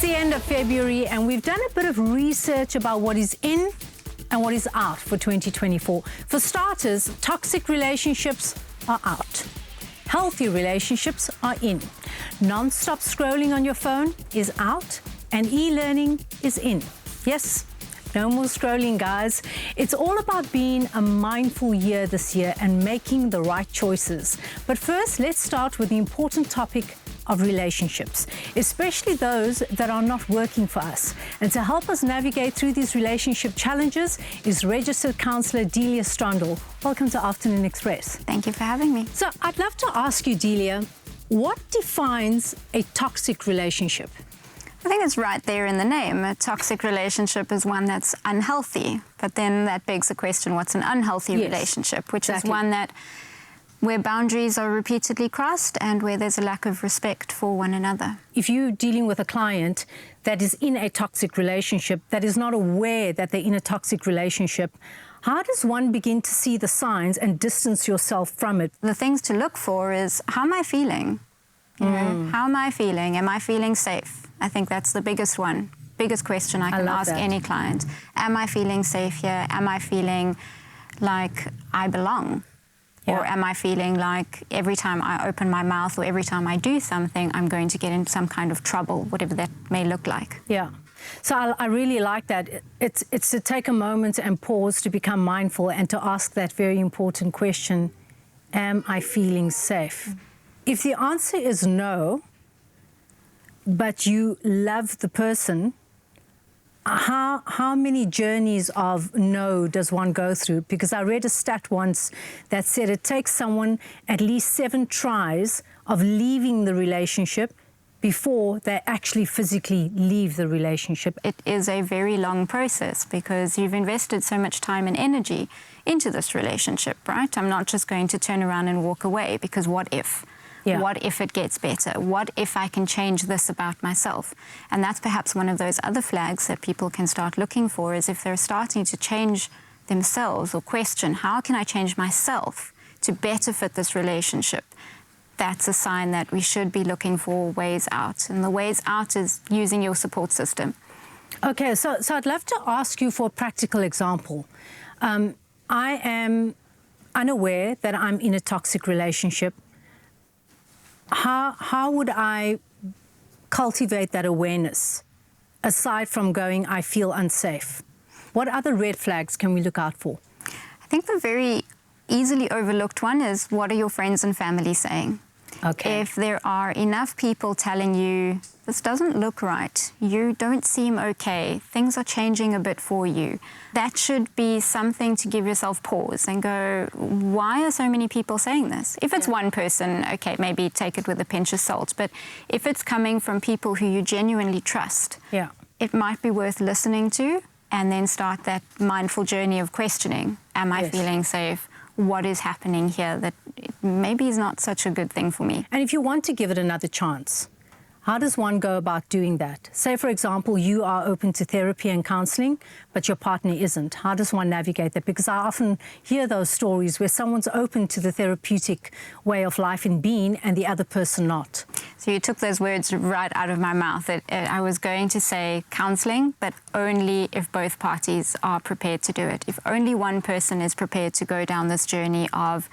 is the end of February, and we've done a bit of research about what is in and what is out for 2024. For starters, toxic relationships are out. Healthy relationships are in. Non-stop scrolling on your phone is out, and e-learning is in. Yes, no more scrolling, guys. It's all about being a mindful year this year and making the right choices. But first, let's start with the important topic of relationships, especially those that are not working for us. And to help us navigate through these relationship challenges is registered counsellor Delia Strandal. Welcome to Afternoon Express. Thank you for having me. So I'd love to ask you, Delia, what defines a toxic relationship? I think it's right there in the name. A toxic relationship is one that's unhealthy, but then that begs the question, what's an unhealthy relationship? Which is one that where boundaries are repeatedly crossed and where there's a lack of respect for one another. If you're dealing with a client that is in a toxic relationship, that is not aware that they're in a toxic relationship, how does one begin to see the signs and distance yourself from it? The things to look for is, how am I feeling? You know, how am I feeling? Am I feeling safe? I think that's the biggest one, biggest question I can ask any client. Am I feeling safe here? Am I feeling like I belong? Or am I feeling like every time I open my mouth or every time I do something, I'm going to get in some kind of trouble, whatever that may look like? Yeah. So I really like that. It's to take a moment and pause to become mindful and to ask that very important question, am I feeling safe? If the answer is no, but you love the person, how many journeys of no does one go through? Because I read a stat once that said it takes someone at least 7 tries of leaving the relationship before they actually physically leave the relationship. It is a very long process because you've invested so much time and energy into this relationship, right? I'm not just going to turn around and walk away because what if? Yeah. What if it gets better? What if I can change this about myself? And that's perhaps one of those other flags that people can start looking for, is if they're starting to change themselves or question, how can I change myself to better fit this relationship? That's a sign that we should be looking for ways out. And the ways out is using your support system. Okay, so I'd love to ask you for a practical example. I am unaware that I'm in a toxic relationship. How would I cultivate that awareness, aside from going, I feel unsafe? What other red flags can we look out for? I think the very easily overlooked one is, what are your friends and family saying? Okay. If there are enough people telling you, this doesn't look right, you don't seem okay, things are changing a bit for you, that should be something to give yourself pause and go, why are so many people saying this? If it's one person, okay, maybe take it with a pinch of salt. But if it's coming from people who you genuinely trust, it might be worth listening to, and then start that mindful journey of questioning. Am I feeling safe? What is happening here that maybe is not such a good thing for me? And if you want to give it another chance, how does one go about doing that? Say, for example, you are open to therapy and counseling, but your partner isn't. How does one navigate that? Because I often hear those stories where someone's open to the therapeutic way of life and being, and the other person not. So you took those words right out of my mouth. I was going to say counseling, but only if both parties are prepared to do it. If only one person is prepared to go down this journey of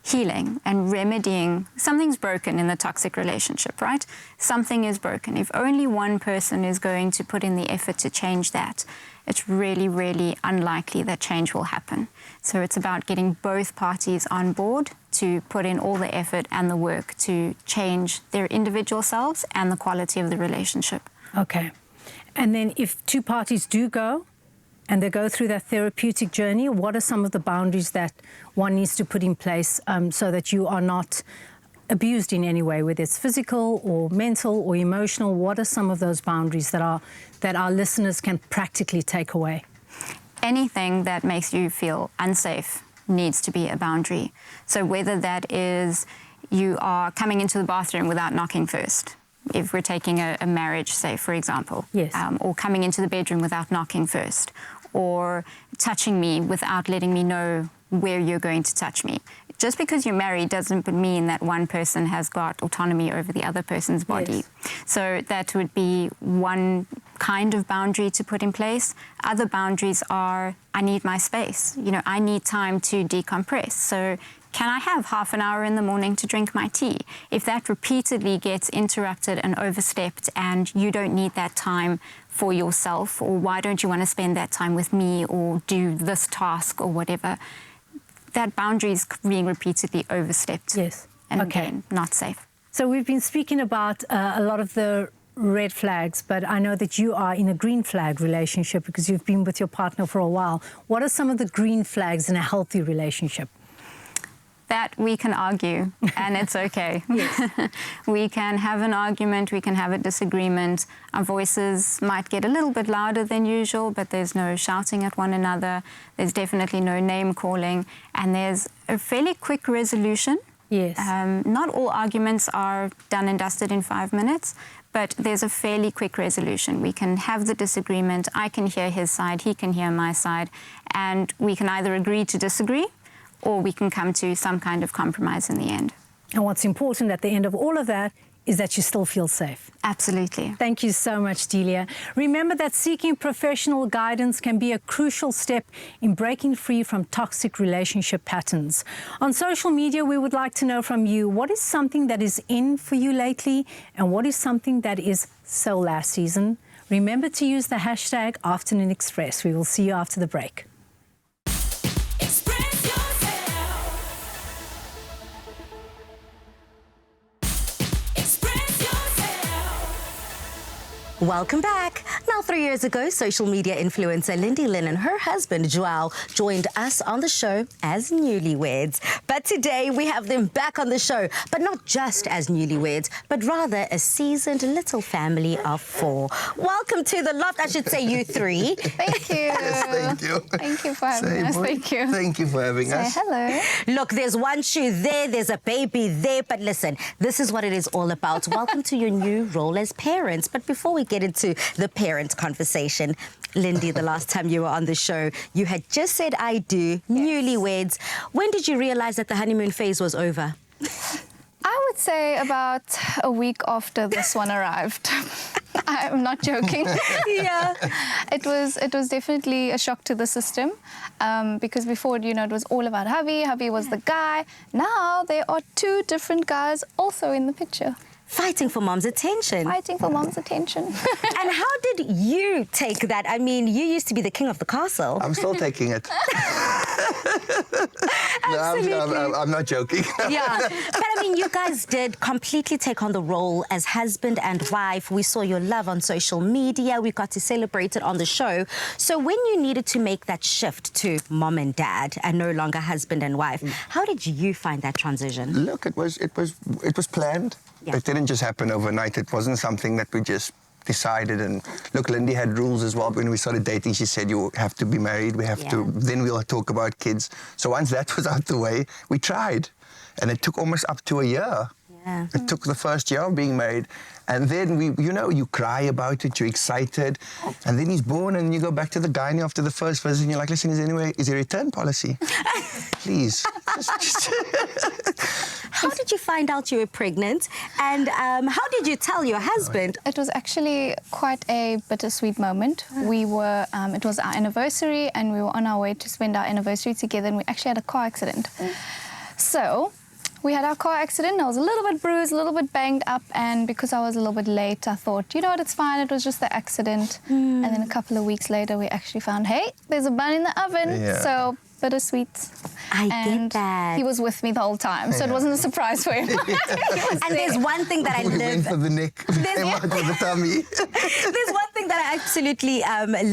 healing and remedying. Something's broken in the toxic relationship, right? Something is broken. If only one person is going to put in the effort to change that, it's really, really unlikely that change will happen. So it's about getting both parties on board to put in all the effort and the work to change their individual selves and the quality of the relationship. Okay. And then if 2 parties do go, and they go through that therapeutic journey, what are some of the boundaries that one needs to put in place so that you are not abused in any way, whether it's physical or mental or emotional? What are some of those boundaries that our listeners can practically take away? Anything that makes you feel unsafe needs to be a boundary. So whether that is you are coming into the bathroom without knocking first, if we're taking a marriage, say, for example, or coming into the bedroom without knocking first, or touching me without letting me know where you're going to touch me. just because you're married doesn't mean that one person has got autonomy over the other person's body. Yes. So that would be one kind of boundary to put in place. Other boundaries are, I need my space. You know, I need time to decompress. So can I have half an hour in the morning to drink my tea? If that repeatedly gets interrupted and overstepped and you don't need that time for yourself, or why don't you want to spend that time with me or do this task or whatever, that boundary is being repeatedly overstepped. Yes. And Okay. again, not safe. So we've been speaking about a lot of the red flags, but I know that you are in a green flag relationship because you've been with your partner for a while. What are some of the green flags in a healthy relationship? That we can argue, and it's okay. We can have an argument, we can have a disagreement. Our voices might get a little bit louder than usual, but there's no shouting at one another. There's definitely no name calling, and there's a fairly quick resolution. Yes. Not all arguments are done and dusted in 5 minutes, but there's a fairly quick resolution. We can have the disagreement, I can hear his side, he can hear my side, and we can either agree to disagree, or we can come to some kind of compromise in the end. And what's important at the end of all of that is that you still feel safe. Absolutely. Thank you so much, Delia. Remember that seeking professional guidance can be a crucial step in breaking free from toxic relationship patterns. On social media, we would like to know from you, what is something that is in for you lately, and what is something that is so last season? Remember to use the hashtag Afternoon Express. We will see you after the break. Welcome back. Now, 3 years ago, social media influencer Lindy Lynn and her husband, Joao, joined us on the show as newlyweds. But today, we have them back on the show, but not just as newlyweds, but rather a seasoned little family of 4. Welcome to the loft, I should say you 3. Thank you. Yes, thank you. Thank you for having us. Thank you. Thank you for having us. Hello. Look, there's one shoe there, there's a baby there, but listen, this is what it is all about. Welcome to your new role as parents. But before we get into the parent conversation, Lindy, the last time you were on the show, you had just said I do, newlyweds. When did you realize that the honeymoon phase was over? I would say about a week after this one arrived. I'm not joking. Yeah. It was definitely a shock to the system because before, you know, it was all about hubby. Hubby was the guy. Now there are 2 different guys also in the picture. Fighting for mom's attention. Fighting for mom's attention. And how did you take that? I mean, you used to be the king of the castle. I'm still taking it. Absolutely. I'm not joking. Yeah. But I mean, you guys did completely take on the role as husband and wife. We saw your love on social media. We got to celebrate it on the show. So when you needed to make that shift to mom and dad and no longer husband and wife, how did you find that transition? Look, it was planned. Yeah. It didn't just happen overnight. It wasn't something that we just decided. And look, Lindy had rules as well. When we started dating, she said, you have to be married. We have to, then we'll talk about kids. So once that was out the way, we tried. And it took almost up to a year. Yeah. It took the first year of being married. And then you cry about it, you're excited. And then he's born and you go back to the gynae after the first visit and you're like, listen, is there a return policy? Please. How did you find out you were pregnant? And how did you tell your husband? It was actually quite a bittersweet moment. We were, it was our anniversary and we were on our way to spend our anniversary together and we actually had a car accident. So we had our car accident. I was a little bit bruised, a little bit banged up, and because I was a little bit late, I thought, you know what, it's fine, it was just the accident. And then a couple of weeks later, we actually found, hey, there's a bun in the oven. Yeah. So bittersweet. I And get that. he was with me the whole time, so it wasn't a surprise for him. And there's one thing that I We went live... for the neck. We came out with the tummy. There's one thing that I absolutely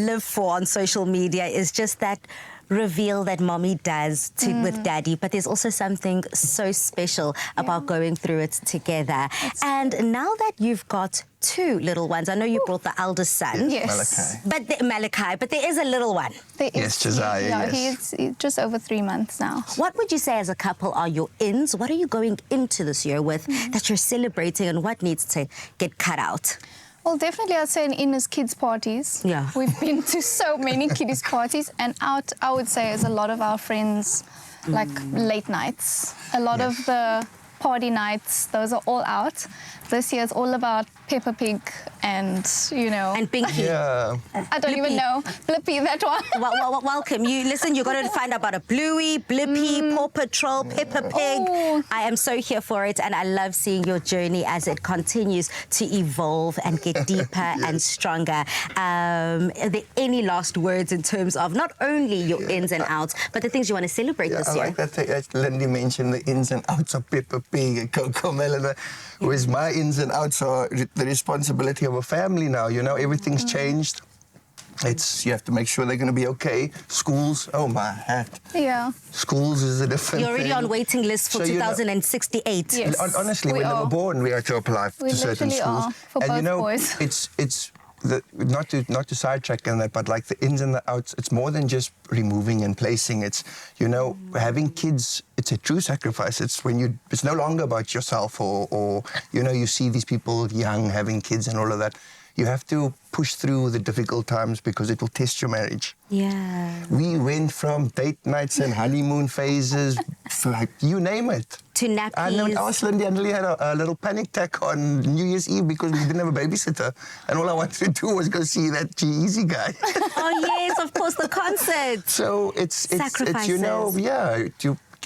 live for on social media is just that reveal that mommy does with daddy, but there's also something so special about going through it together. And now that you've got 2 little ones, I know you brought the eldest son. Yes. Malachi, but there is a little one. There Yes, is- Josiah, yeah, yes. he's just over 3 months now. What would you say as a couple are your ins? What are you going into this year with that you're celebrating, and what needs to get cut out? Well, definitely I'd say an in is kids' parties. Yeah. We've been to so many kiddies' parties, and out, I would say, is a lot of our friends' like late nights. A lot of the party nights, those are all out. This year is all about Peppa Pig and, you know... And Pinky. Yeah. I don't even know. Blippi, that one. Well, welcome. You got to find out about a Bluey, Blippi, Paw Patrol, Peppa Pig. Oh. I am so here for it, and I love seeing your journey as it continues to evolve and get deeper and stronger. Are there any last words in terms of not only your ins and outs, but the things you want to celebrate this year? I like that Lindy mentioned the ins and outs of Peppa Pig and Coco Melon. Whereas my ins and outs are the responsibility of a family now. You know, everything's changed. You have to make sure they're going to be okay. Schools, oh my hat. Yeah. Schools is a different You're already thing. on waiting list for So, 2068. Yes. Honestly, when they were born, we had to apply to certain literally schools. are, for and both you know, boys. it's not to sidetrack on that, but like the ins and the outs, it's more than just removing and placing. It's, you know, having kids, it's a true sacrifice. It's when it's no longer about yourself or you know, you see these people young having kids and all of that. You have to push through the difficult times because it will test your marriage. Yeah. We went from date nights and honeymoon phases, like you name it. To nappies. I know I was Lindy, I nearly had a little panic attack on New Year's Eve because we didn't have a babysitter. And all I wanted to do was go see that G-Eazy guy. Oh, yes, of course, the concert. So it's you know, yeah,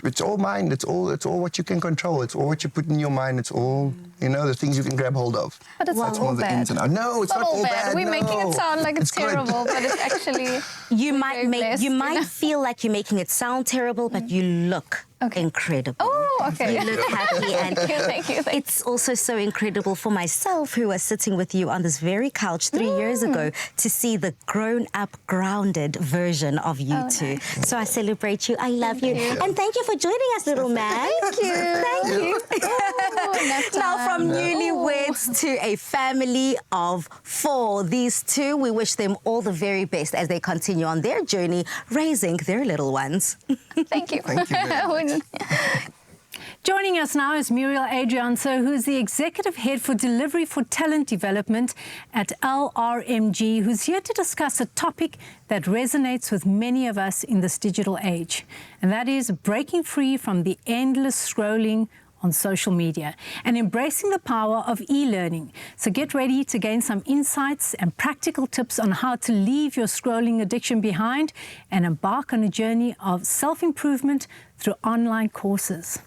it's all mind. It's all what you can control. It's all what you put in your mind. It's all, you know, the things you can grab hold of. But it's That's not one all of the bad. ins and outs. No, it's not all bad. We're making it sound like it's good. terrible, but it's actually... You we're might very blessed, you you might know? feel like you're making it sound terrible, but you look incredible. Oh, okay. You look happy, and Thank you. it's also so incredible for myself, who was sitting with you on this very couch 3 years ago, to see the grown-up, grounded version of you two. Nice. So I celebrate you. I love you. And thank you for joining us, little man. Thank you. Thank you. Now, from newlyweds to a family of 4, these two, we wish them all the very best as they continue on their journey raising their little ones. Thank you. Thank you very much. Joining us now is Muriel Adrianso, who is the Executive Head for Delivery for Talent Development at LRMG, who's here to discuss a topic that resonates with many of us in this digital age, and that is breaking free from the endless scrolling on social media and embracing the power of e-learning. So get ready to gain some insights and practical tips on how to leave your scrolling addiction behind and embark on a journey of self-improvement through online courses.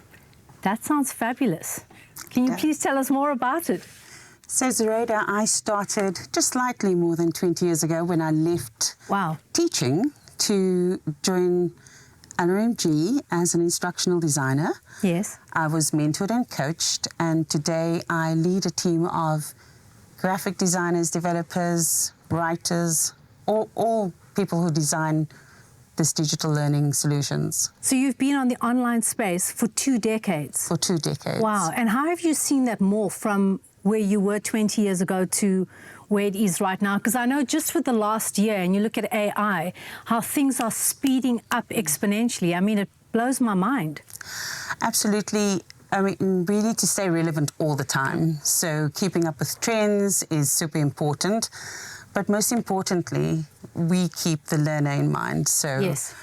That sounds fabulous. Can you please tell us more about it? So, Zoraida, I started just slightly more than 20 years ago when I left teaching to join LRMG as an instructional designer. Yes. I was mentored and coached, and today I lead a team of graphic designers, developers, writers, all people who design this digital learning solutions. So you've been on the online space for 2 decades. For 2 decades. Wow. And how have you seen that morph from where you were 20 years ago to where it is right now? Because I know just with the last year, and you look at AI, how things are speeding up exponentially. I mean, it blows my mind. Absolutely. I mean, we need to stay relevant all the time. So keeping up with trends is super important. But most importantly, we keep the learner in mind. So yes.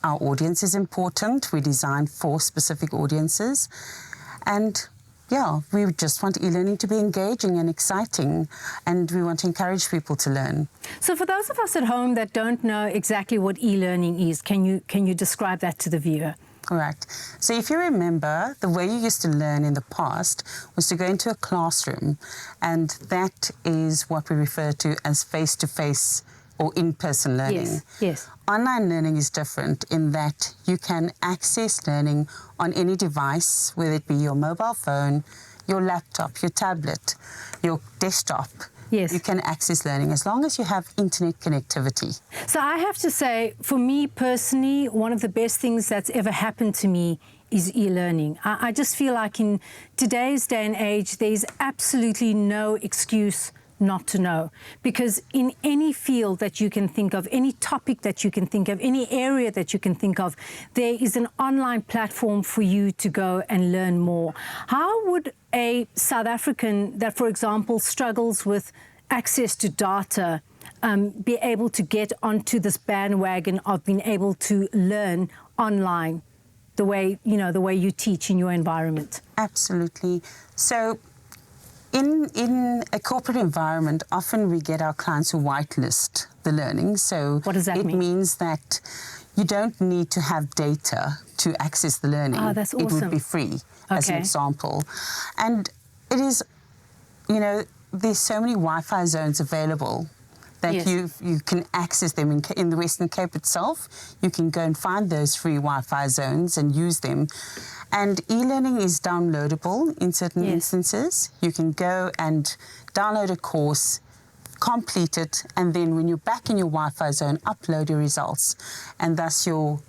Our audience is important. We design for specific audiences. And yeah, we just want e-learning to be engaging and exciting, and we want to encourage people to learn. So for those of us at home that don't know exactly what e-learning is, can you describe that to the viewer? Correct. So if you remember, the way you used to learn in the past was to go into a classroom, and that is what we refer to as face-to-face or in-person learning. Yes, yes. Online learning is different in that you can access learning on any device, whether it be your mobile phone, your laptop, your tablet, your desktop. Yes. You can access learning as long as you have internet connectivity. So I have to say, for me personally, one of the best things that's ever happened to me is e-learning. I just feel like in today's day and age, there's absolutely no excuse not to know, because in any field that you can think of, any topic that you can think of, any area that you can think of, there is an online platform for you to go and learn more. How would a South African that, for example, struggles with access to data be able to get onto this bandwagon of being able to learn online the way, you know, the way you teach in your environment? Absolutely. So in a corporate environment, often we get our clients who whitelist the learning. So what does that mean? It means that you don't need to have data to access the learning. Oh, that's awesome. It would be free, as an Okay. example. And it is, you know, there's so many Wi-Fi zones available that Yes. you can access them in the Western Cape itself. You can go and find those free Wi-Fi zones and use them. And e-learning is downloadable in certain Yes. instances. You can go and download a course, complete it, and then when you're back in your Wi-Fi zone, upload your results, and thus your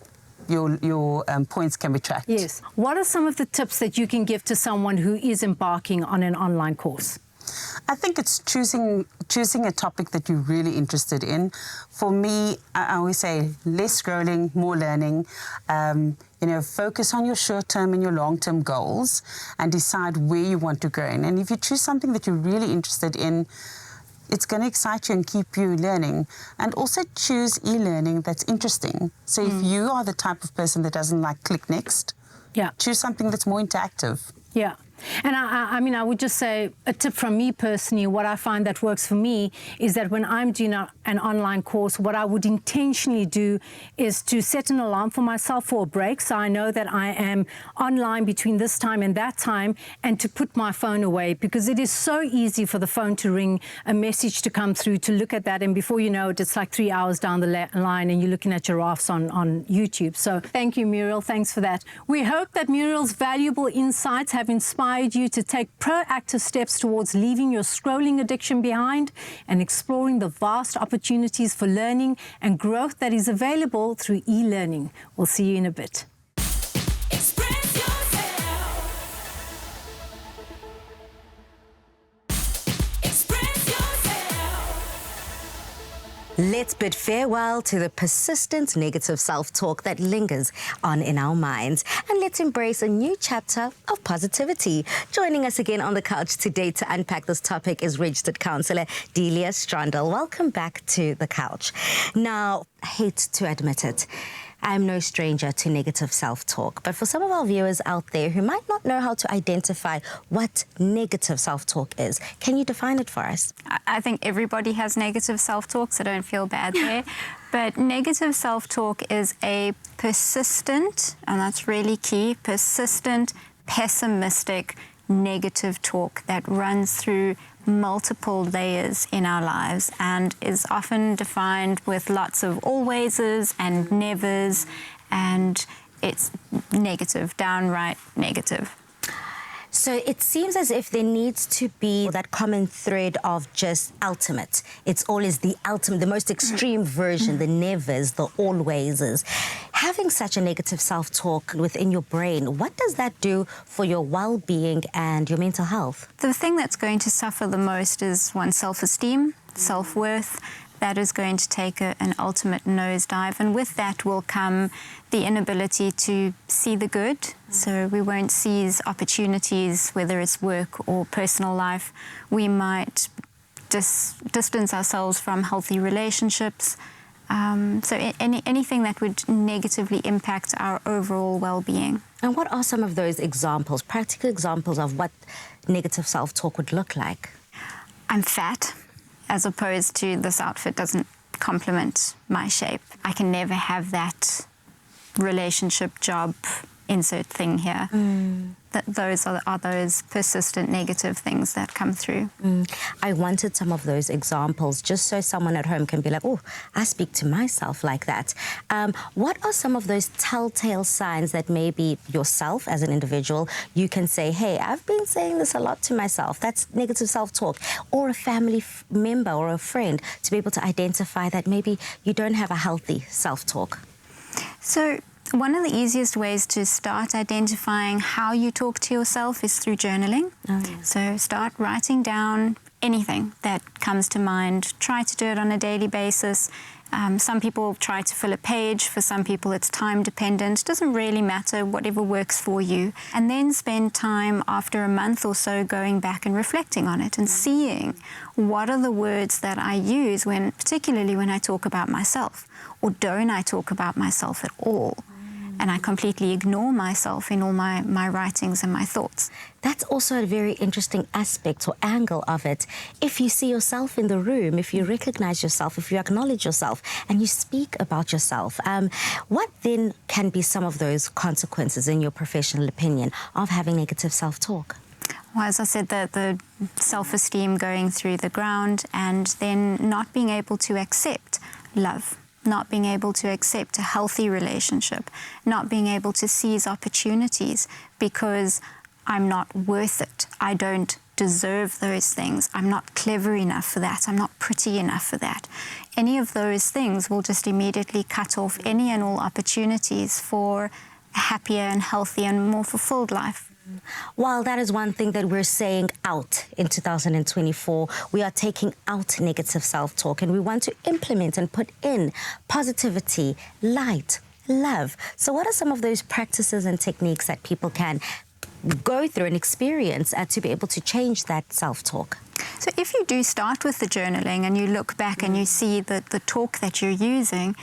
points can be tracked. Yes. What are some of the tips that you can give to someone who is embarking on an online course? I think it's choosing a topic that you're really interested in. For me, I always say less scrolling, more learning. You know, focus on your short-term and your long-term goals and decide where you want to go in. And if you choose something that you're really interested in, it's going to excite you and keep you learning. And also choose e-learning that's interesting. So if you are the type of person that doesn't like click next, Yeah. choose something that's more interactive. Yeah. And I mean, I would just say a tip from me personally, what I find that works for me is that when I'm doing an online course, what I would intentionally do is to set an alarm for myself for a break. So I know that I am online between this time and that time, and to put my phone away, because it is so easy for the phone to ring, a message to come through, to look at that. And before you know it, it's like 3 hours down the line and you're looking at giraffes on YouTube. So thank you, Muriel. Thanks for that. We hope that Muriel's valuable insights have inspired you to take proactive steps towards leaving your scrolling addiction behind and exploring the vast opportunities for learning and growth that is available through e-learning. We'll see you in a bit. Express yourself. Express yourself. Let's bid farewell to the persistent negative self-talk that lingers on in our minds, and let's embrace a new chapter of positivity. Joining us again on the couch today to unpack this topic is registered counsellor Delia Strandel. Welcome back to the couch. Now, I hate to admit it, I'm no stranger to negative self-talk, but for some of our viewers out there who might not know how to identify what negative self-talk is, can you define it for us? I think everybody has negative self-talk, so don't feel bad there. But negative self-talk is a persistent, and that's really key, persistent, pessimistic, negative talk that runs through multiple layers in our lives and is often defined with lots of alwayses and nevers, and it's negative, downright negative. So it seems as if there needs to be that common thread of just ultimate. It's always the ultimate, the most extreme version, the nevers, the alwayses. Having such a negative self-talk within your brain, what does that do for your well-being and your mental health? The thing that's going to suffer the most is one's self-esteem, self-worth. That is going to take an ultimate nosedive, and with that will come the inability to see the good. So we won't seize opportunities, whether it's work or personal life. We might distance ourselves from healthy relationships. So anything that would negatively impact our overall well-being. And what are some of those examples, practical examples of what negative self-talk would look like? I'm fat, as opposed to this outfit doesn't complement my shape. I can never have that relationship, job, insert thing here. Those are those persistent negative things that come through. I wanted some of those examples just so someone at home can be like, oh, I speak to myself like that. What are some of those telltale signs that maybe yourself as an individual, you can say, hey, I've been saying this a lot to myself. That's negative self-talk. Or a family member or a friend to be able to identify that maybe you don't have a healthy self-talk. So one of the easiest ways to start identifying how you talk to yourself is through journaling. So start writing down anything that comes to mind. Try to do it on a daily basis. Some people try to fill a page. For some people, it's time dependent. It doesn't really matter, whatever works for you. And then spend time after a month or so going back and reflecting on it and seeing what are the words that I use particularly when I talk about myself, or don't I talk about myself at all? and I completely ignore myself in all my writings and my thoughts. That's also a very interesting aspect or angle of it. If you see yourself in the room, if you recognize yourself, if you acknowledge yourself, and you speak about yourself, what then can be some of those consequences, in your professional opinion, of having negative self-talk? Well, as I said, the self-esteem going through the ground, and then not being able to accept love, not being able to accept a healthy relationship, not being able to seize opportunities because I'm not worth it. I don't deserve those things. I'm not clever enough for that. I'm not pretty enough for that. Any of those things will just immediately cut off any and all opportunities for a happier and healthier and more fulfilled life. While that is one thing that we're saying out in 2024, we are taking out negative self-talk, and we want to implement and put in positivity, light, love. So what are some of those practices and techniques that people can go through and experience to be able to change that self-talk? So if you do start with the journaling and you look back and you see the talk that you're using,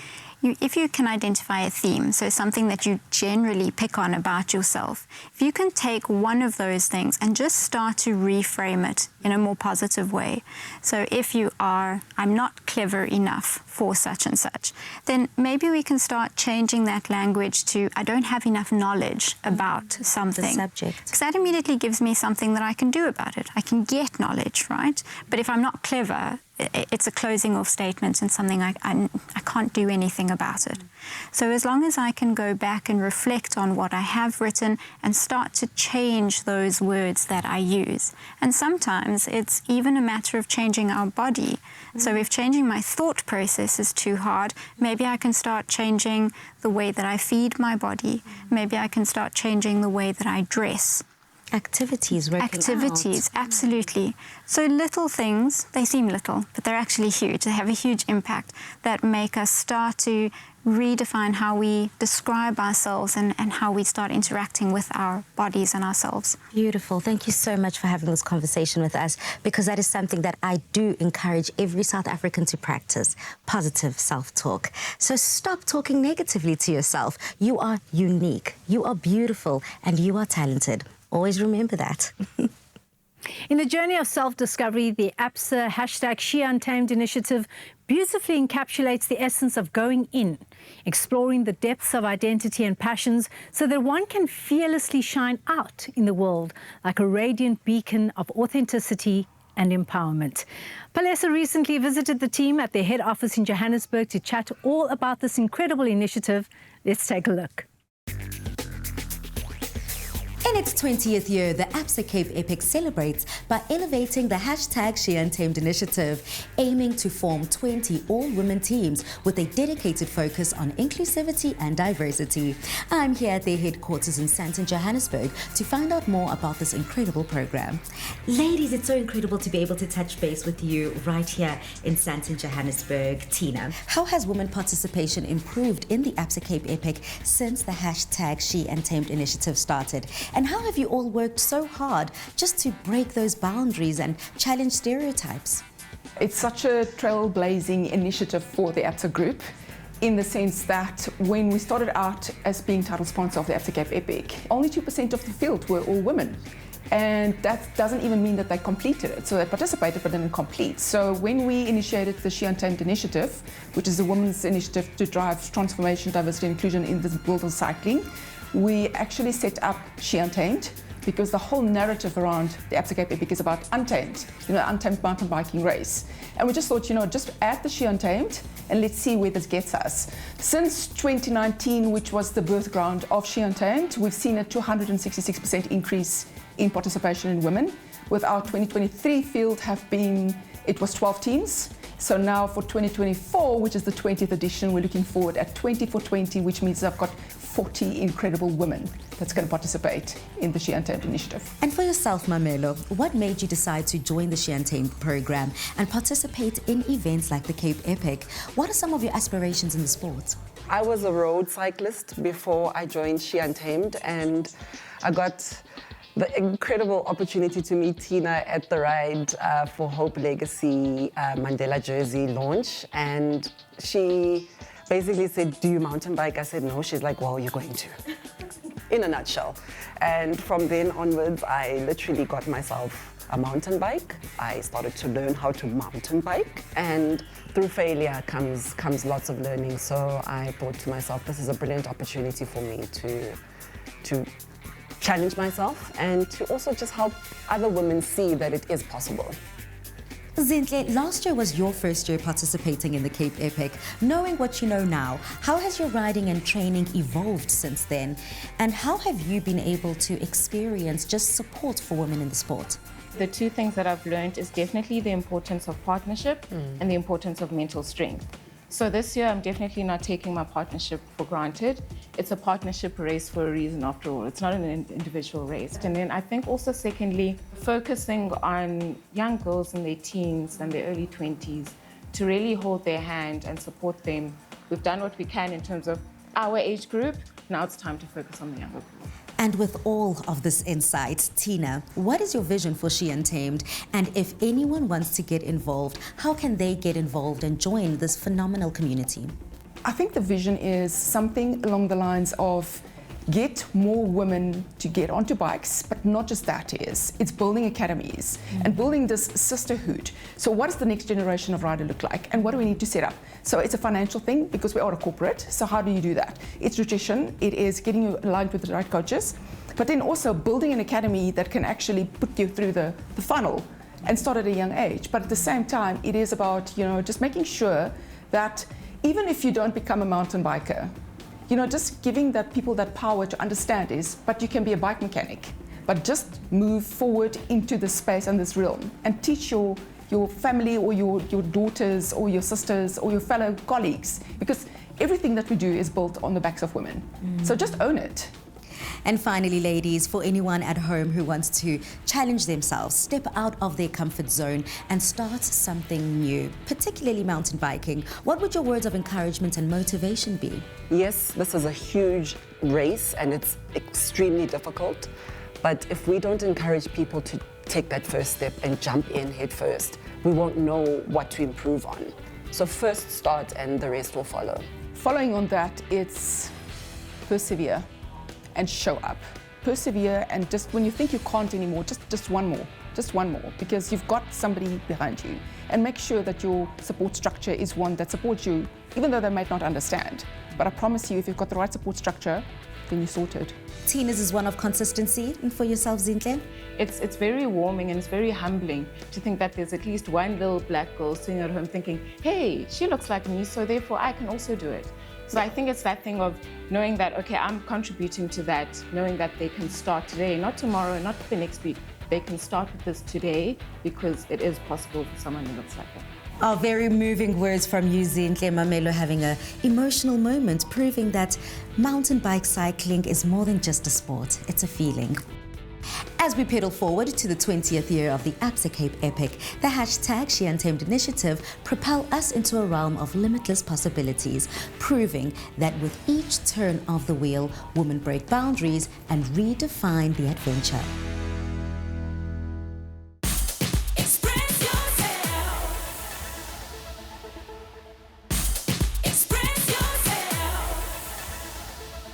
if you can identify a theme, so something that you generally pick on about yourself, if you can take one of those things and just start to reframe it in a more positive way. So if you are, I'm not clever enough for such and such, then maybe we can start changing that language to, I don't have enough knowledge about something. The subject. Because that immediately gives me something that I can do about it. I can get knowledge, right? But if I'm not clever, it's a closing off statement and something I can't do anything about it. So as long as I can go back and reflect on what I have written and start to change those words that I use. And sometimes it's even a matter of changing our body. So if changing my thought process is too hard, maybe I can start changing the way that I feed my body. Maybe I can start changing the way that I dress. Activities, Absolutely. So little things, they seem little, but they're actually huge. They have a huge impact that make us start to redefine how we describe ourselves and how we start interacting with our bodies and ourselves. Beautiful. Thank you so much for having this conversation with us, because that is something that I do encourage every South African to practice, positive self-talk. So stop talking negatively to yourself. You are unique, you are beautiful, and you are talented. Always remember that. In the journey of self-discovery, the Absa #She Untamed initiative beautifully encapsulates the essence of going in, exploring the depths of identity and passions so that one can fearlessly shine out in the world like a radiant beacon of authenticity and empowerment. Palesa recently visited the team at their head office in Johannesburg to chat all about this incredible initiative. Let's take a look. In its 20th year, the Absa Cape Epic celebrates by elevating the #She Untamed initiative, aiming to form 20 all-women teams with a dedicated focus on inclusivity and diversity. I'm here at their headquarters in Sandton, Johannesburg, to find out more about this incredible program. Ladies, it's so incredible to be able to touch base with you right here in Sandton, Johannesburg. Tina, how has women participation improved in the Absa Cape Epic since the #She Untamed initiative started? And how have you all worked so hard just to break those boundaries and challenge stereotypes? It's such a trailblazing initiative for the Absa Group, in the sense that when we started out as being title sponsor of the Absa Cape Epic, only 2% of the field were all women. And that doesn't even mean that they completed it. So they participated but didn't complete. So when we initiated the She Untamed initiative, which is a women's initiative to drive transformation, diversity and inclusion in the world of cycling, we actually set up She Untamed because the whole narrative around the Absa Cape Epic is about untamed, untamed mountain biking race. And we just thought, just add the She Untamed and let's see where this gets us. Since 2019, which was the birth ground of She Untamed, we've seen a 266% increase in participation in women. With our 2023 field it was 12 teams. So now for 2024, which is the 20th edition, we're looking forward at 20 for 20, which means I've got 40 incredible women that's going to participate in the She Untamed initiative. And for yourself, Mamelo, what made you decide to join the She Untamed program and participate in events like the Cape Epic? What are some of your aspirations in the sport? I was a road cyclist before I joined She Untamed, and I got the incredible opportunity to meet Tina at the ride for Hope Legacy Mandela Jersey launch, and she basically said, do you mountain bike? I said, no. She's like, well, you're going to, in a nutshell. And from then onwards, I literally got myself a mountain bike. I started to learn how to mountain bike, and through failure comes lots of learning. So I thought to myself, this is a brilliant opportunity for me to challenge myself and to also just help other women see that it is possible. Zintle, last year was your first year participating in the Cape Epic. Knowing what you know now, how has your riding and training evolved since then? And how have you been able to experience just support for women in the sport? The two things that I've learned is definitely the importance of partnership and the importance of mental strength. So this year, I'm definitely not taking my partnership for granted. It's a partnership race for a reason after all. It's not an individual race. And then I think also secondly, focusing on young girls in their teens and their early 20s to really hold their hand and support them. We've done what we can in terms of our age group. Now it's time to focus on the younger group. And with all of this insight, Tina, what is your vision for She Untamed? And if anyone wants to get involved, how can they get involved and join this phenomenal community? I think the vision is something along the lines of get more women to get onto bikes, but not just that it's building academies and building this sisterhood. So what does the next generation of rider look like, and what do we need to set up? So it's a financial thing because we are a corporate, so how do you do that? It's nutrition, it is getting you aligned with the right coaches, but then also building an academy that can actually put you through the funnel and start at a young age. But at the same time, it is about, just making sure that even if you don't become a mountain biker, just giving that people that power to understand but you can be a bike mechanic, but just move forward into this space and this realm and teach your family or your daughters or your sisters or your fellow colleagues, because everything that we do is built on the backs of women. So just own it. And finally, ladies, for anyone at home who wants to challenge themselves, step out of their comfort zone and start something new, particularly mountain biking, what would your words of encouragement and motivation be? Yes, this is a huge race and it's extremely difficult. But if we don't encourage people to take that first step and jump in head first, we won't know what to improve on. So first start and the rest will follow. Following on that, it's persevere and show up. Persevere, and just when you think you can't anymore, just one more, because you've got somebody behind you. And make sure that your support structure is one that supports you, even though they might not understand. But I promise you, if you've got the right support structure, then you're sorted. Tina's is one of consistency, and for yourself, Zintle? It's very warming and it's very humbling to think that there's at least one little black girl sitting at home thinking, hey, she looks like me, so therefore I can also do it. So I think it's that thing of knowing that, okay, I'm contributing to that, knowing that they can start today, not tomorrow, not the next week. They can start with this today because it is possible for someone who looks like that. Oh, very moving words from you, Zintle Mamelo, having an emotional moment, proving that mountain bike cycling is more than just a sport, it's a feeling. As we pedal forward to the 20th year of the Absa Cape Epic, the hashtag She Untamed initiative propel us into a realm of limitless possibilities, proving that with each turn of the wheel, women break boundaries and redefine the adventure. Express yourself. Express yourself.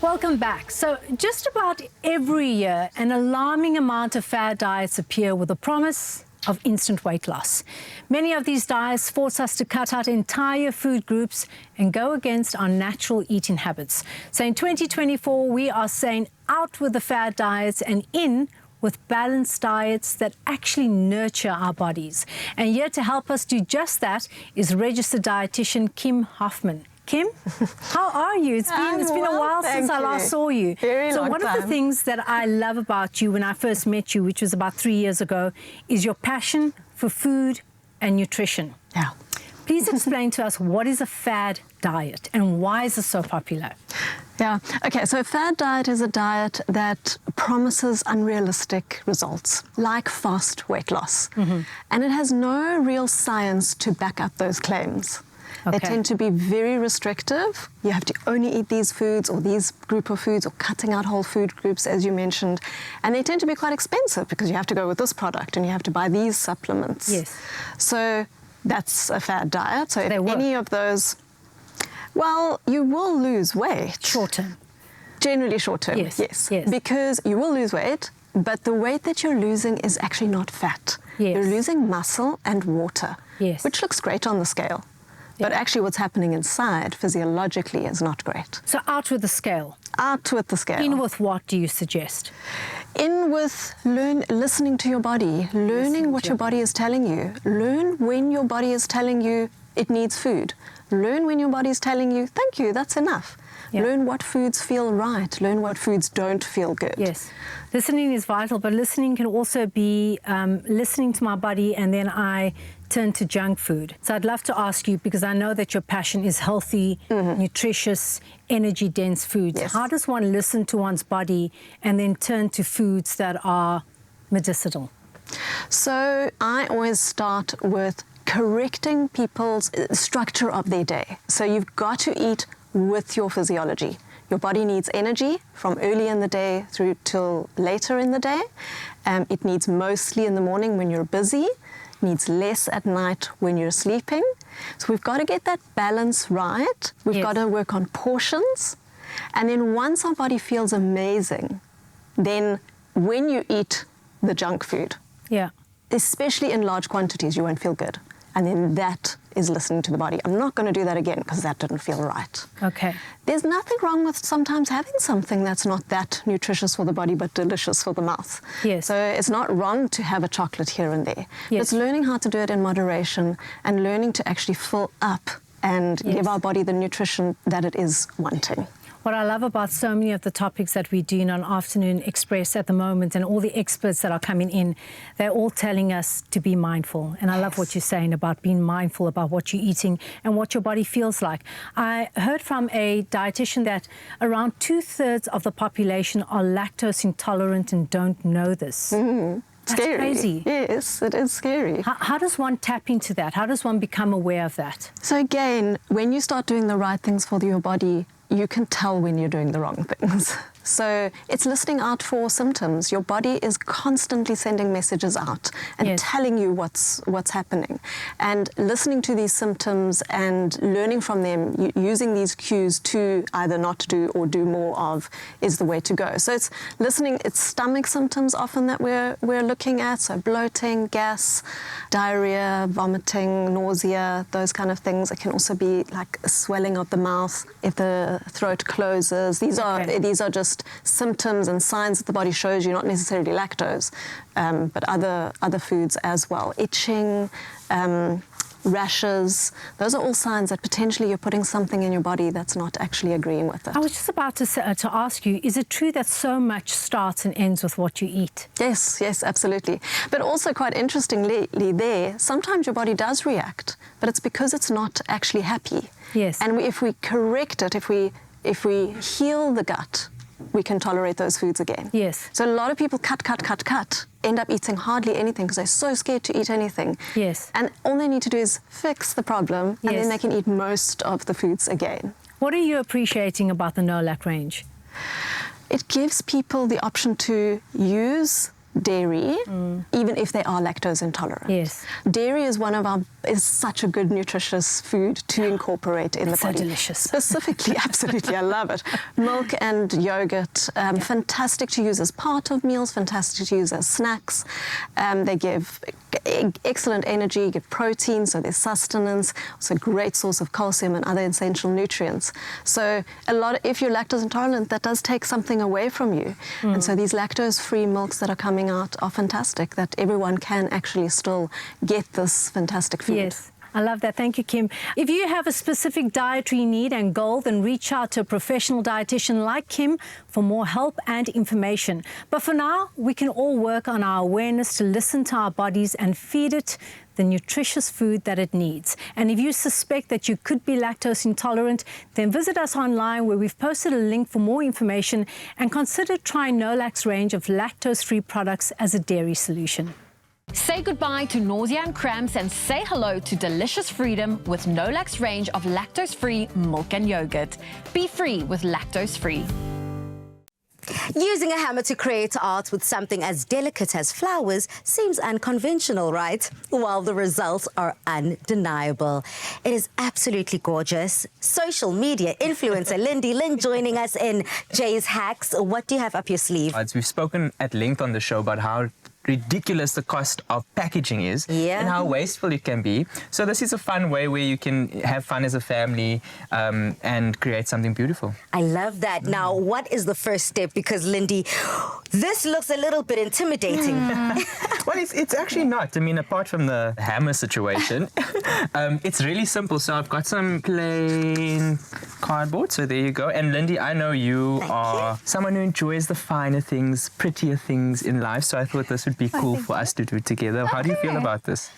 Welcome back. So just about every year, an alarming amount of fad diets appear with the promise of instant weight loss. Many of these diets force us to cut out entire food groups and go against our natural eating habits. So in 2024, we are saying out with the fad diets and in with balanced diets that actually nurture our bodies. And here to help us do just that is registered dietitian Kim Hoffman. Kim, how are you? It's been a while since I last saw you. So one of the things that I love about you when I first met you, which was about 3 years ago, is your passion for food and nutrition. Yeah. Please explain to us, what is a fad diet and why is it so popular? Yeah. Okay, so a fad diet is a diet that promises unrealistic results, like fast weight loss. And it has no real science to back up those claims. They tend to be very restrictive. You have to only eat these foods or these group of foods, or cutting out whole food groups, as you mentioned. And they tend to be quite expensive because you have to go with this product and you have to buy these supplements. Yes. So that's a fad diet. So if any of those Well, you will lose weight. Short term. Generally short term, Yes, yes. yes. Because you will lose weight, but the weight that you're losing is actually not fat. Yes. You're losing muscle and water, Yes. which looks great on the scale. But actually what's happening inside physiologically is not great. So out with the scale. Out with the scale. In with what do you suggest? In with listening to your body, learning what your body is telling you. Learn when your body is telling you it needs food. Learn when your body is telling you, thank you, that's enough. Yeah. Learn what foods feel right. Learn what foods don't feel good. Yes. Listening is vital, but listening can also be listening to my body, and then I turn to junk food. So I'd love to ask you, because I know that your passion is healthy, nutritious, energy-dense foods. Yes. How does one listen to one's body and then turn to foods that are medicinal? So I always start with correcting people's structure of their day. So you've got to eat with your physiology. Your body needs energy from early in the day through till later in the day. It needs mostly in the morning when you're busy, needs less at night when you're sleeping. So we've got to get that balance right. We've got to work on portions. And then once our body feels amazing, then when you eat the junk food, Yeah. especially in large quantities, you won't feel good. And then that is listening to the body. I'm not going to do that again because that didn't feel right. Okay. There's nothing wrong with sometimes having something that's not that nutritious for the body but delicious for the mouth. Yes. So it's not wrong to have a chocolate here and there. Yes. It's learning how to do it in moderation and learning to actually fill up and give our body the nutrition that it is wanting. What I love about so many of the topics that we're doing on Afternoon Express at the moment, and all the experts that are coming in, they're all telling us to be mindful. And I love what you're saying about being mindful about what you're eating and what your body feels like. I heard from a dietitian that around 2/3 of the population are lactose intolerant and don't know this. That's Scary. crazy. Yes, it is scary. How does one tap into that? How does one become aware of that? So again, when you start doing the right things for your body, you can tell when you're doing the wrong things. So it's listening out for symptoms. Your body is constantly sending messages out and telling you what's happening. And listening to these symptoms and learning from them, using these cues to either not do or do more of, is the way to go. So it's listening, it's stomach symptoms often that we're looking at. So bloating, gas, diarrhea, vomiting, nausea, those kind of things. It can also be like a swelling of the mouth if the throat closes. These are just symptoms and signs that the body shows you, not necessarily lactose, but other foods as well. Itching, rashes, those are all signs that potentially you're putting something in your body that's not actually agreeing with it. I was just about to ask you, is it true that so much starts and ends with what you eat? Yes, absolutely. But also quite interestingly there, sometimes your body does react, but it's because it's not actually happy. Yes. And if we correct it, if we heal the gut, we can tolerate those foods again. Yes. So a lot of people cut, end up eating hardly anything because they're so scared to eat anything. Yes. And all they need to do is fix the problem, and then they can eat most of the foods again. What are you appreciating about the no-lac range? It gives people the option to use dairy, even if they are lactose intolerant. Yes. Dairy is is such a good nutritious food to incorporate in the body. So delicious. Specifically, absolutely, I love it. Milk and yogurt, fantastic to use as part of meals, fantastic to use as snacks. They give excellent energy, give protein, so there's sustenance, also a great source of calcium and other essential nutrients. So if you're lactose intolerant, that does take something away from you. And so these lactose-free milks that are coming out are fantastic, that everyone can actually still get this fantastic food. Yes. I love that. Thank you, Kim. If you have a specific dietary need and goal, then reach out to a professional dietitian like Kim for more help and information. But for now, we can all work on our awareness to listen to our bodies and feed it the nutritious food that it needs. And if you suspect that you could be lactose intolerant, then visit us online where we've posted a link for more information, and consider trying No-Lac's range of lactose-free products as a dairy solution. Say goodbye to nausea and cramps and say hello to delicious freedom with No-Lac's range of lactose-free milk and yogurt. Be free with lactose-free. Using a hammer to create art with something as delicate as flowers seems unconventional, right? While the results are undeniable. It is absolutely gorgeous. Social media influencer Lindy Lynn joining us in Jay's Hacks. What do you have up your sleeve? We've spoken at length on the show about how ridiculous the cost of packaging is and how wasteful it can be. So this is a fun way where you can have fun as a family and create something beautiful. I love that. Now, what is the first step? Because Lindy, this looks a little bit intimidating. Well, it's actually not. I mean, apart from the hammer situation, it's really simple. So I've got some plain cardboard. So there you go. And Lindy, I know you are someone who enjoys the finer things, prettier things in life. So I thought this would be cool for us to do together. How do you feel about this?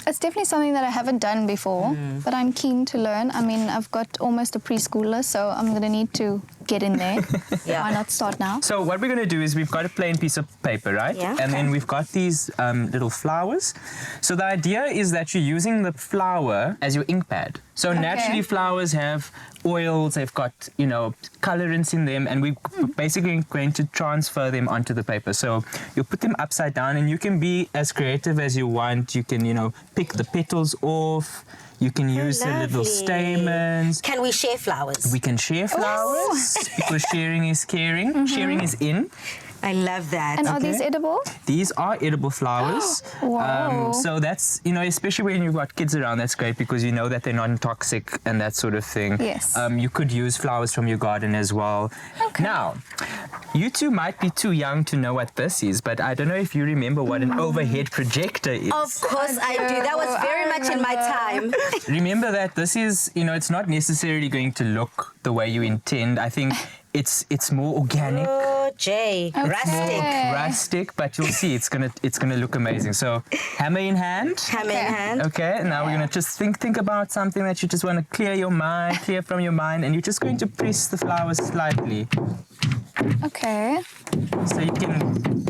It's definitely something that I haven't done before, but I'm keen to learn. I mean, I've got almost a preschooler, so I'm going to need to get in there. Why not start now? So what we're going to do is we've got a plain piece of paper, right? Yeah. And then we've got these little flowers. So the idea is that you're using the flower as your ink pad. So naturally flowers have oils, they've got, you know, colorants in them, and we're basically going to transfer them onto the paper. So you'll put them upside down and you can be as creative as you want. You can, you know, pick the petals off. You can use the little stamens. Can we share flowers? We can share flowers because sharing is caring. Sharing is in. I love that. And are these edible? These are edible flowers. Wow. So that's, you know, especially when you've got kids around, that's great because you know that they're non-toxic and that sort of thing. Yes. You could use flowers from your garden as well. Now, you two might be too young to know what this is, but I don't know if you remember what an overhead projector is. Of course I do. That was very much in my time. Remember that this is, you know, it's not necessarily going to look the way you intend. I think it's more organic. Oh, Jay, Rustic, but you'll see it's gonna look amazing. So hammer in hand. Hammer in hand. Okay, now we're gonna just think about something that you just want to clear from your mind, and you're just going to press the flowers slightly. Okay. So you can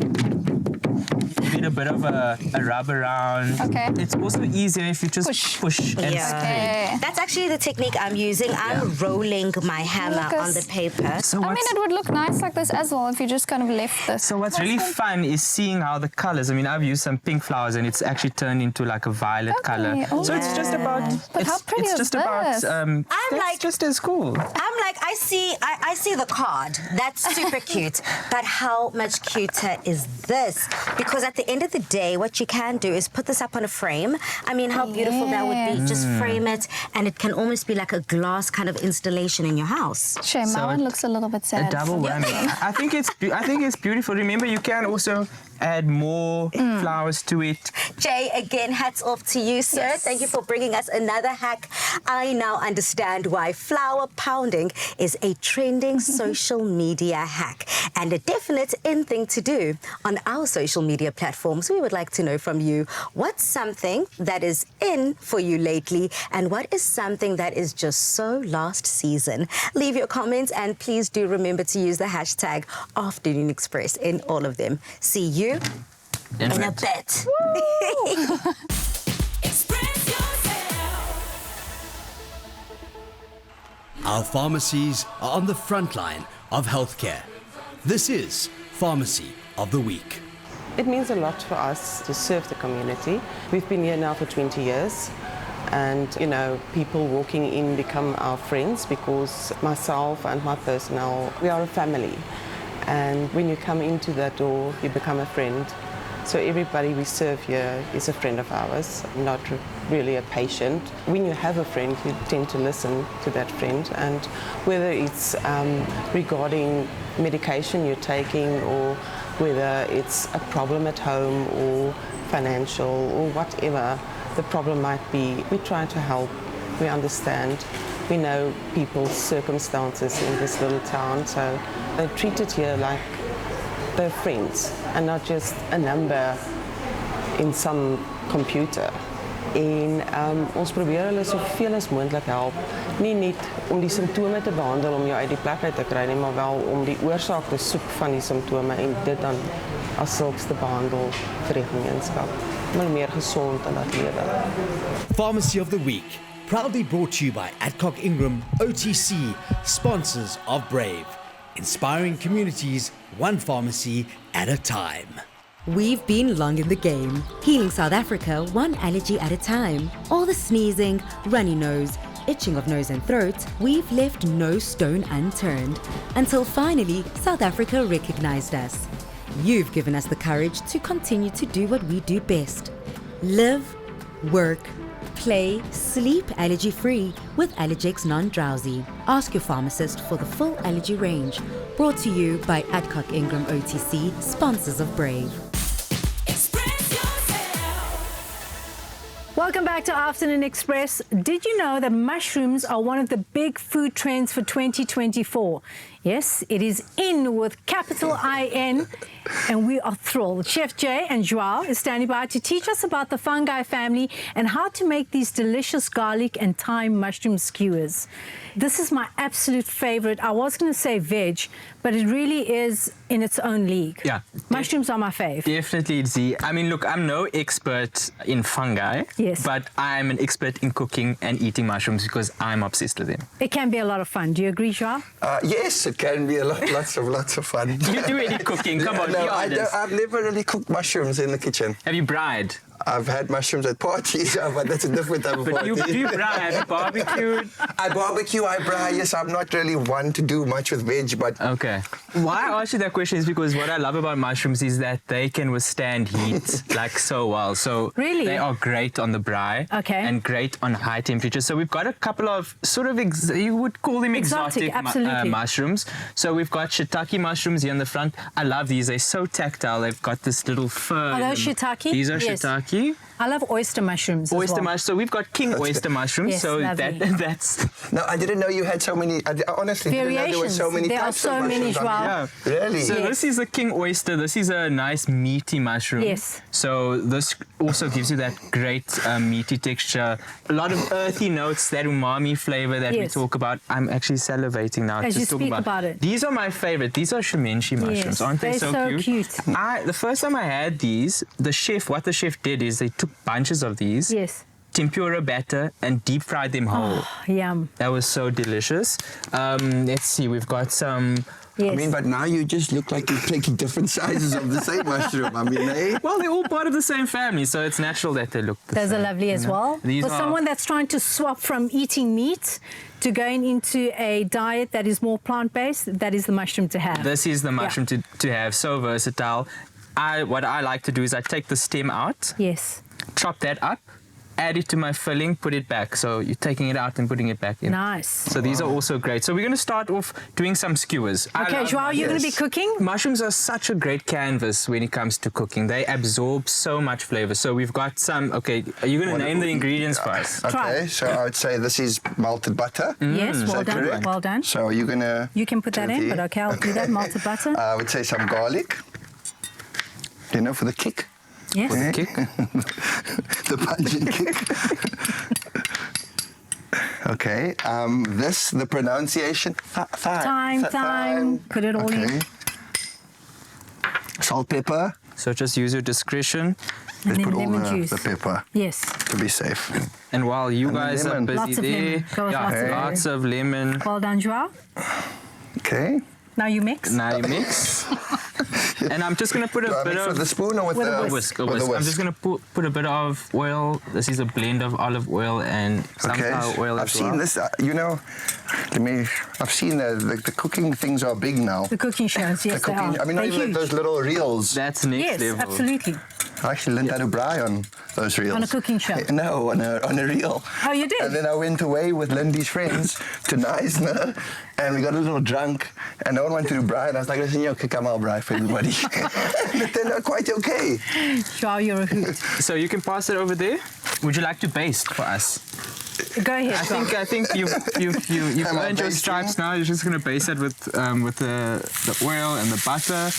get a bit of a rub around. Okay. It's also easier if you just push and spread. That's actually the technique I'm using. I'm rolling my hammer on the paper. So I mean, it would look nice like this as well if you just kind of left this. So what's really fun is seeing how the colors, I mean, I've used some pink flowers and it's actually turned into like a violet color. Oh, so it's just about, but how pretty it's is just this? about, I'm that's like, just as cool. I'm like, I see the card. That's super cute. But how much cuter is this? Because at the end of the day, what you can do is put this up on a frame. I mean, how beautiful that would be. Just frame it, and it can almost be like a glass kind of installation in your house. Shame, my one looks a little bit sad. A double whammy. I think it's beautiful. Remember, you can also add more flowers to it. Jay, again, hats off to you, sir. Yes. Thank you for bringing us another hack. I now understand why flower pounding is a trending social media hack and a definite in thing to do. On our social media platforms, we would like to know from you what's something that is in for you lately and what is something that is just so last season. Leave your comments and please do remember to use the hashtag Afternoon Express in all of them. See you in a bit. Express yourself. Our pharmacies are on the front line of healthcare. This is Pharmacy of the Week. It means a lot for us to serve the community. We've been here now for 20 years. And, you know, people walking in become our friends because myself and my personnel, we are a family. And when you come into that door, you become a friend. So everybody we serve here is a friend of ours, not really a patient. When you have a friend, you tend to listen to that friend. And whether it's regarding medication you're taking or whether it's a problem at home or financial or whatever the problem might be, we try to help. We understand. We know people's circumstances in this little town, so they're treated here like they're friends and not just a number in some computer. En ons probeer hulle soveel as moontlik help, nie net om die simptome te behandel om jou uit die plek uit te kry nie, maar wel om die oorsaak te soek van die simptome en dit dan as sulks te behandel vir die gemeenskap. Om meer gesond te laat lewe. Pharmacy of the Week, proudly brought to you by Adcock Ingram, OTC, sponsors of Brave. inspiring communities one pharmacy at a time. We've been long in the game, healing South Africa one allergy at a time. All the sneezing, runny nose, itching of nose and throat, we've left no stone unturned. Until finally, South Africa recognized us. You've given us the courage to continue to do what we do best. Live, work, play, sleep allergy-free with Allergex Non-Drowsy. Ask your pharmacist for the full allergy range. Brought to you by Adcock Ingram OTC, sponsors of Brave. Welcome back to Afternoon Express. Did you know that mushrooms are one of the big food trends for 2024? Yes, it is in with capital I-N, and we are thrilled. Chef Jay and Joao is standing by to teach us about the fungi family and how to make these delicious garlic and thyme mushroom skewers. This is my absolute favorite. I was going to say veg, but it really is in its own league. Yeah. Mushrooms are my fave. Definitely, Z. I mean, look, I'm no expert in fungi, yes, but I'm an expert in cooking and eating mushrooms because I'm obsessed with them. It can be a lot of fun. Do you agree, Joao? Yes, it can be lots of fun. Do you do any cooking? Come on, no, be honest. I've never really cooked mushrooms in the kitchen. Have you bride? I've had mushrooms at parties, but that's a different type of party. But you braai, have you barbecued? I barbecue, I braai. Yes, I'm not really one to do much with veg, but... Okay. Why I asked you that question is because what I love about mushrooms is that they can withstand heat like so well. So really? They are great on the braai. Okay. And great on high temperatures. So we've got a couple of sort of, you would call them exotic mushrooms. So we've got shiitake mushrooms here in the front. I love these. They're so tactile. They've got this little fur. Are those shiitake? These are yes. shiitake. I love oyster mushrooms. Oyster mushrooms. So we've got king oyster mushrooms. Yes, so lovely. that's. No, I didn't know you had so many. I honestly didn't know there were so many types of mushrooms. There are so many, Yeah. Really? So this is a king oyster. This is a nice meaty mushroom. Yes. So this also gives you that great meaty texture. A lot of earthy notes, that umami flavor that we talk about. I'm actually salivating now. As just you speak about it. These are my favorite. These are shimenshi mushrooms. Aren't they so cute? The first time I had these, what the chef did is they took bunches of these. Yes. Tempura batter and deep fried them whole. Oh, yum. That was so delicious. Let's see, we've got some... Yes. I mean, but now you just look like you're taking different sizes of the same mushroom. I mean, eh? Well, they're all part of the same family, so it's natural that they look the Those same. are lovely as well. These For someone that's trying to swap from eating meat to going into a diet that is more plant-based, that is the mushroom to have. This is the mushroom to have, so versatile. What I like to do is I take the stem out. Yes. Chop that up, add it to my filling, put it back. So you're taking it out and putting it back in. Nice. So these are also great. So we're going to start off doing some skewers. Okay, Joao, you're going to be cooking? Mushrooms are such a great canvas when it comes to cooking. They absorb so much flavor. So we've got some, okay, are you going to name the ingredients for us? Okay, so I would say this is melted butter. Yes, well done, correct? well done. So you're going to... You can put that in, but okay, I'll do that, melted butter. I would say some garlic. You know, for the kick. Yes. For the kick. The pungent kick. Okay, the pronunciation. Thyme. Put it all in. Salt, pepper. So just use your discretion. And Just then put all lemon juice. the pepper Yes. to be safe. And while you guys are busy Lots of there, lemon. Go with lots of lemon. Well done, Joao. Okay. Now you mix. Now you mix. And I'm just going to put a bit of... with the spoon or with the whisk? With the whisk. I'm just going to put a bit of oil. This is a blend of olive oil and sunflower oil I've as well. seen this, you know, I've seen the cooking things are big now. The cooking shows, yes, The cooking, they are. I mean, not They're even huge. those little reels. That's next Yes, level. absolutely. I actually learned how to braai on those reels. On a cooking show? No, on a reel. Oh, you did? And then I went away with Lindy's friends to Neisner, and we got a little drunk, and no one wanted to do braai, and I was like, listen, yo, come out braai for everybody. But they're not quite okay. Joao, you're a hoot. So you can pass it over there. Would you like to baste for us? Go ahead, I think you've earned your stripes now. You're just going to baste it with the oil and the butter.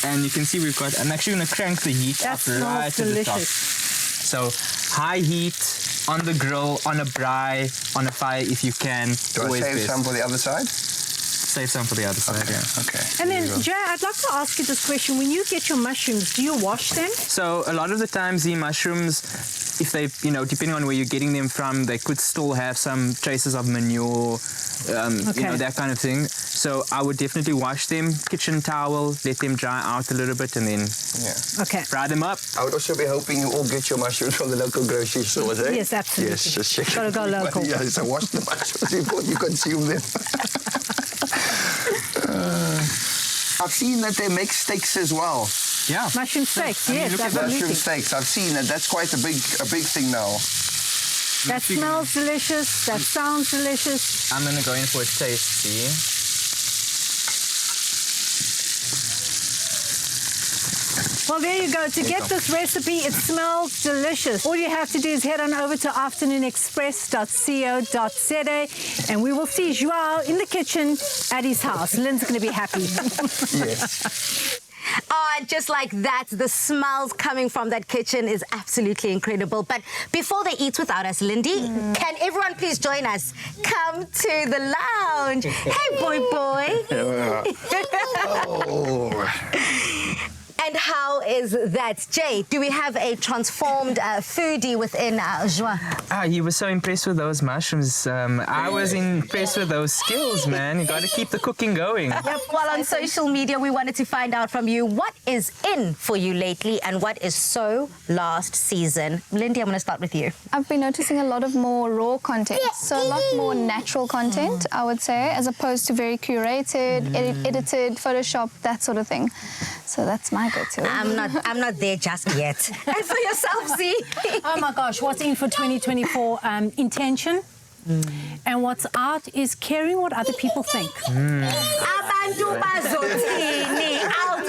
And you can see I'm actually going to crank the heat up right to the top. So high heat, on the grill, on a braai, on a fire if you can. Do I save some for the other side? Save some for the other side, yeah. Okay. And then, Jay, I'd like to ask you this question. When you get your mushrooms, do you wash them? So a lot of the times the mushrooms, if they, depending on where you're getting them from, they could still have some traces of manure, that kind of thing. So I would definitely wash them, kitchen towel, let them dry out a little bit, and then fry them up. I would also be hoping you all get your mushrooms from the local grocery stores, eh? Yes, absolutely. Yes, just check. Gotta go local. Yeah, so wash the mushrooms before you consume them. I've seen that they make steaks as well. Yeah. Mushroom steaks, I mean, yes, look at absolutely. mushroom steaks. I've seen that. That's quite a big thing now. That smells delicious. That sounds delicious. I'm going to go in for a taste, see? Well, there you go. To get this recipe, it smells delicious. All you have to do is head on over to afternoonexpress.co.za and we will see Joao in the kitchen at his house. Lynn's going to be happy. Yes. Oh, just like that, the smells coming from that kitchen is absolutely incredible. But before they eat without us, Lindy, can everyone please join us? Come to the lounge. Hey, boy. Oh. And how is that? Jay, do we have a transformed foodie within Joao? He was so impressed with those mushrooms. I was impressed with those skills, man. You got to keep the cooking going. Yep. Well, on social media, we wanted to find out from you what is in for you lately and what is so last season. Lindy, I'm going to start with you. I've been noticing a lot of more raw content, so a lot more natural content, I would say, as opposed to very curated, edited, Photoshop, that sort of thing. So that's my go-to. I'm not there just yet. And for yourself, Z? Oh my gosh, what's in for 2024? Intention. And what's out is caring what other people think. Abantu bazotini, out.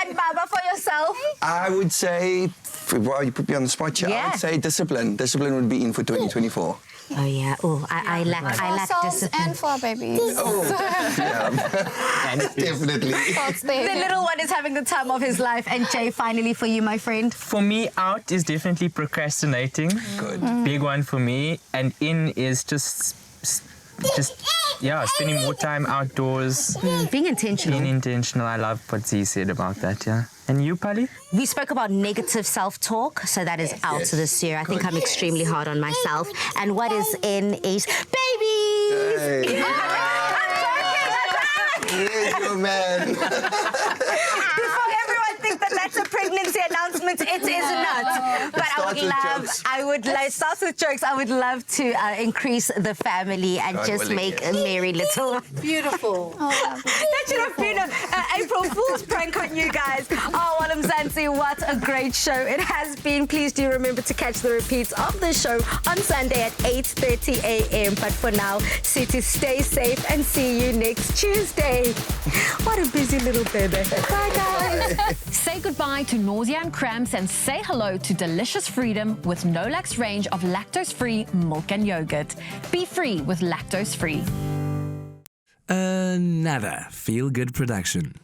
And Baba, for yourself? I would say, well, you put me on the spot here. I would say discipline. Discipline would be in for 2024. Oh yeah. Oh, I lack discipline. And for our babies. Definitely. The little one is having the time of his life. And Jay, finally for you, my friend. For me, out is definitely procrastinating. Good. Big one for me. And in is just spending more time outdoors. Being intentional. Being intentional. I love what Z said about that, yeah. And you, Pali? We spoke about negative self-talk, so that is out this year. I think I'm extremely hard on myself. And what is in is babies! Hey. Here's your man. Before everyone thinks that that's a pregnancy announcement, it is not. But it starts with jokes. I would love to increase the family and just make a merry little... Beautiful. That should have been an April Fool's prank on you guys. Oh, well, Mzansi, what a great show it has been. Please do remember to catch the repeats of the show on Sunday at 8:30 a.m. But for now, City, stay safe and see you next Tuesday. What a busy little baby. Bye, guys. Say goodbye to nausea and cramps and say hello to delicious freedom with Nolax range of lactose-free milk and yogurt. Be free with lactose-free. Another feel-good production.